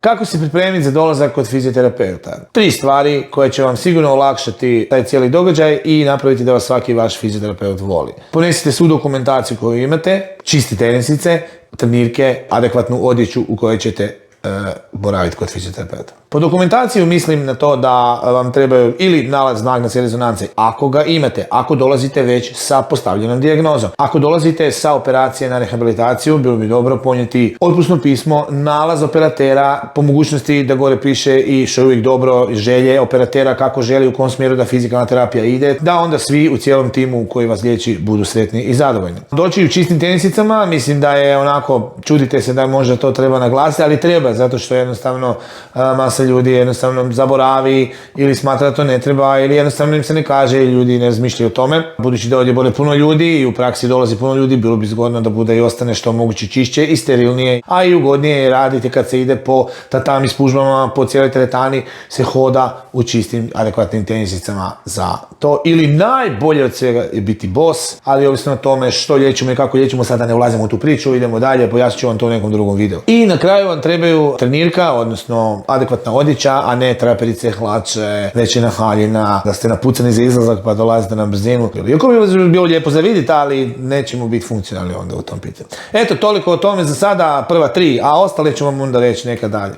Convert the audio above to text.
Kako se pripremiti za dolazak kod fizioterapeuta? 3 stvari koje će vam sigurno olakšati taj cijeli događaj i napraviti da vas svaki vaš fizioterapeut voli. Ponesite svu dokumentaciju koju imate, čiste tenisice, trenirke, adekvatnu odjeću u kojoj ćete boraviti kod fizioterapeuta. Po dokumentaciju mislim na to da vam trebaju ili nalaz magnetske rezonance, ako ga imate, ako dolazite već sa postavljenom dijagnozom. Ako dolazite sa operacije na rehabilitaciju, bilo bi dobro ponijeti otpusno pismo, nalaz operatera, po mogućnosti da gore piše i što je uvijek dobro, želje operatera, kako želi, u kom smjeru da fizikalna terapija ide, da onda svi u cijelom timu koji vas liječi budu sretni i zadovoljni. Doći u čistim tenisicama, mislim da je onako, čudite se da možda to treba naglasiti, ali treba, zato što jednostavno masa ljudi jednostavno zaboravi ili smatra da to ne treba ili jednostavno im se ne kaže i ljudi ne razmišljaju o tome. Budući da ovdje bude puno ljudi i u praksi dolazi puno ljudi, bilo bi zgodno da bude i ostane što moguće čišće i sterilnije, a i ugodnije je raditi kad se ide po tatami spužbama, po cijeloj teretani se hoda u čistim, adekvatnim tenisicama za to. Ili najbolje od svega je biti bos, ali ovisno o tome što liječimo i kako liječimo, sada ne ulazimo u tu priču, idemo dalje, pojasnit ću vam to u nekom drugom videu. I na kraju vam trebaju trenirka, odnosno adekvatna odjeća, a ne traperice, hlače, većina haljina, da ste napucani za izlazak pa dolazite na brzinu. Iako bi bilo lijepo za vidjeti, ali nećemo biti funkcionalni onda u tom pitanju. Eto, toliko o tome za sada, prva 3, a ostale ću vam onda reći nekad dalje.